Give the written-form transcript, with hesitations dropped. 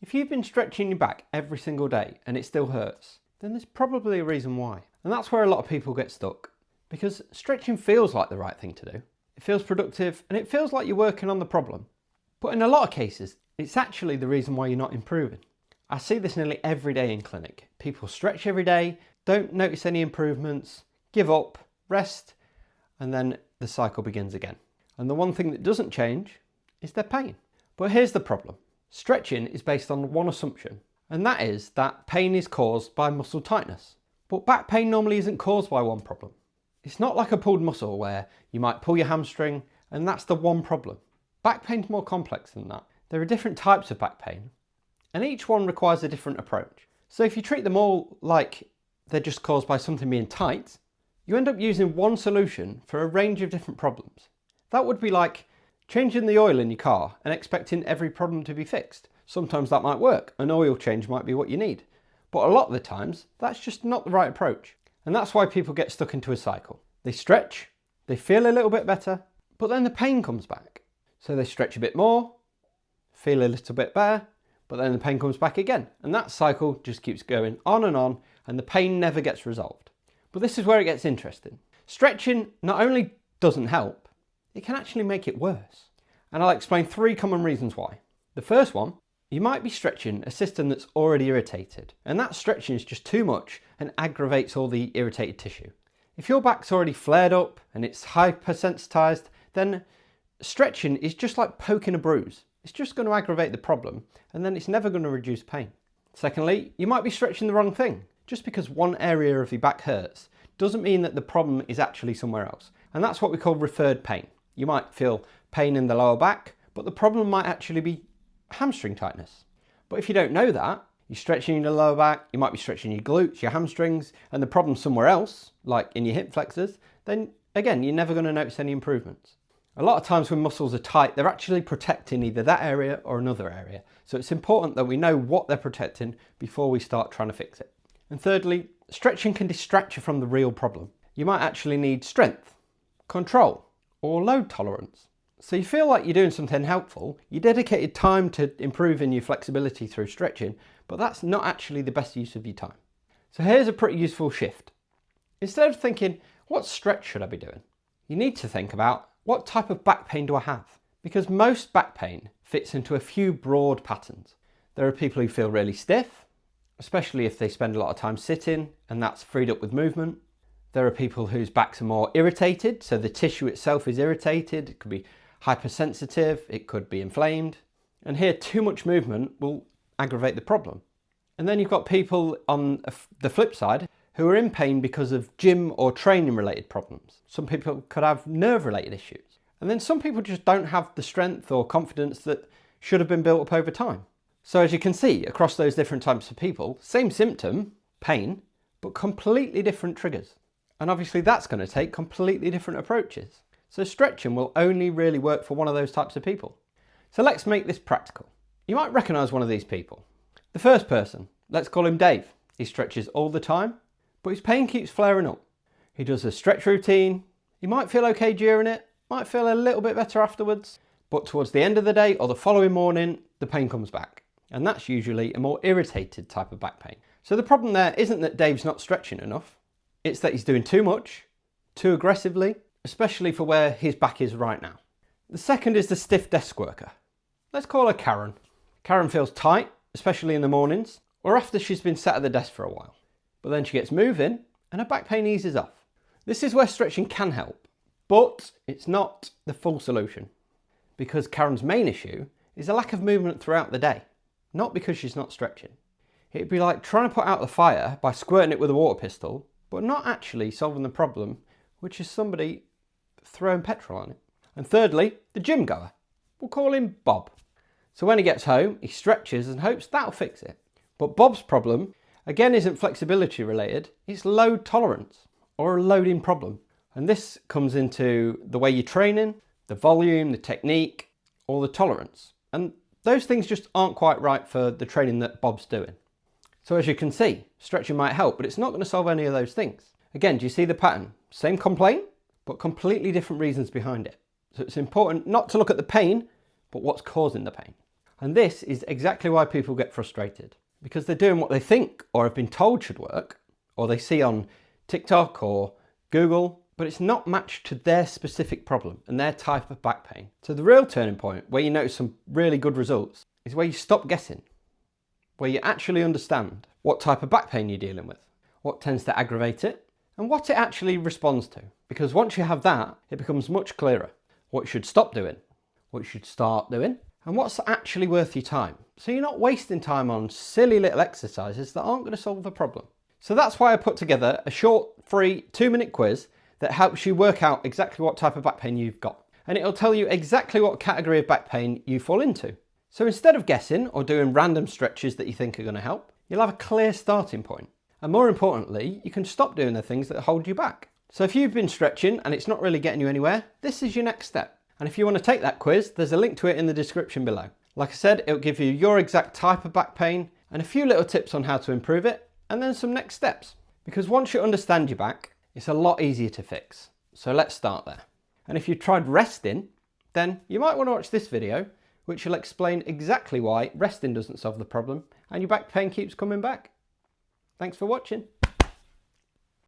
If you've been stretching your back every single day and it still hurts, then there's probably a reason why. And that's where a lot of people get stuck, because stretching feels like the right thing to do. It feels productive and it feels like you're working on the problem. But in a lot of cases, it's actually the reason why you're not improving. I see this nearly every day in clinic. People stretch every day, don't notice any improvements, give up, rest, and then the cycle begins again. And the one thing that doesn't change is their pain. But here's the problem. Stretching is based on one assumption, and that is that pain is caused by muscle tightness. But back pain normally isn't caused by one problem. It's not like a pulled muscle where you might pull your hamstring and that's the one problem. Back pain's more complex than that. There are different types of back pain, and each one requires a different approach. So if you treat them all like they're just caused by something being tight, you end up using one solution for a range of different problems. That would be like changing the oil in your car and expecting every problem to be fixed. Sometimes that might work. An oil change might be what you need. But a lot of the times, that's just not the right approach. And that's why people get stuck into a cycle. They stretch, they feel a little bit better, but then the pain comes back. So they stretch a bit more, feel a little bit better, but then the pain comes back again. And that cycle just keeps going on, and the pain never gets resolved. But this is where it gets interesting. Stretching not only doesn't help, it can actually make it worse. And I'll explain 3 common reasons why. The first one, you might be stretching a system that's already irritated, and that stretching is just too much and aggravates all the irritated tissue. If your back's already flared up and it's hypersensitized, then stretching is just like poking a bruise. It's just going to aggravate the problem, and then it's never going to reduce pain. Secondly, you might be stretching the wrong thing. Just because one area of your back hurts doesn't mean that the problem is actually somewhere else. And that's what we call referred pain. You might feel pain in the lower back, but the problem might actually be hamstring tightness. But if you don't know that, you're stretching your lower back, you might be stretching your glutes, your hamstrings, and the problem's somewhere else, like in your hip flexors, then again, you're never going to notice any improvements. A lot of times when muscles are tight, they're actually protecting either that area or another area. So it's important that we know what they're protecting before we start trying to fix it. And thirdly, stretching can distract you from the real problem. You might actually need strength, control, or load tolerance. So you feel like you're doing something helpful, you dedicated time to improving your flexibility through stretching, but that's not actually the best use of your time. So here's a pretty useful shift. Instead of thinking, what stretch should I be doing? You need to think about, what type of back pain do I have? Because most back pain fits into a few broad patterns. There are people who feel really stiff, especially if they spend a lot of time sitting and that's freed up with movement. There are people whose backs are more irritated, so the tissue itself is irritated. It could be hypersensitive, it could be inflamed. And here, too much movement will aggravate the problem. And then you've got people on the flip side who are in pain because of gym or training related problems. Some people could have nerve related issues. And then some people just don't have the strength or confidence that should have been built up over time. So as you can see, across those different types of people, same symptom, pain, but completely different triggers. And obviously that's going to take completely different approaches. So stretching will only really work for one of those types of people. So let's make this practical. You might recognise one of these people. The first person, let's call him Dave. He stretches all the time, but his pain keeps flaring up. He does a stretch routine. He might feel okay during it, might feel a little bit better afterwards, but towards the end of the day or the following morning, the pain comes back. And that's usually a more irritated type of back pain. So the problem there isn't that Dave's not stretching enough. It's that he's doing too much, too aggressively, especially for where his back is right now. The second is the stiff desk worker. Let's call her Karen. Karen feels tight, especially in the mornings, or after she's been sat at the desk for a while. But then she gets moving and her back pain eases off. This is where stretching can help, but it's not the full solution, because Karen's main issue is a lack of movement throughout the day, not because she's not stretching. It'd be like trying to put out the fire by squirting it with a water pistol, but not actually solving the problem, which is somebody throwing petrol on it. And thirdly, the gym goer. We'll call him Bob. So when he gets home, he stretches and hopes that'll fix it. But Bob's problem, again, isn't flexibility related, it's load tolerance, or a loading problem. And this comes into the way you're training, the volume, the technique, or the tolerance. And those things just aren't quite right for the training that Bob's doing. So as you can see, stretching might help, but it's not going to solve any of those things. Again, do you see the pattern? Same complaint, but completely different reasons behind it. So it's important not to look at the pain, but what's causing the pain. And this is exactly why people get frustrated, because they're doing what they think or have been told should work, or they see on TikTok or Google, but it's not matched to their specific problem and their type of back pain. So the real turning point, where you notice some really good results, is where you stop guessing, where you actually understand what type of back pain you're dealing with, what tends to aggravate it, and what it actually responds to. Because once you have that, it becomes much clearer what you should stop doing, what you should start doing, and what's actually worth your time. So you're not wasting time on silly little exercises that aren't going to solve the problem. So that's why I put together a short, free 2-minute quiz that helps you work out exactly what type of back pain you've got. And it'll tell you exactly what category of back pain you fall into. So instead of guessing or doing random stretches that you think are going to help, you'll have a clear starting point. And more importantly, you can stop doing the things that hold you back. So if you've been stretching and it's not really getting you anywhere, this is your next step. And if you want to take that quiz, there's a link to it in the description below. Like I said, it'll give you your exact type of back pain and a few little tips on how to improve it, and then some next steps. Because once you understand your back, it's a lot easier to fix. So let's start there. And if you've tried resting, then you might want to watch this video, which will explain exactly why resting doesn't solve the problem and your back pain keeps coming back. Thanks for watching.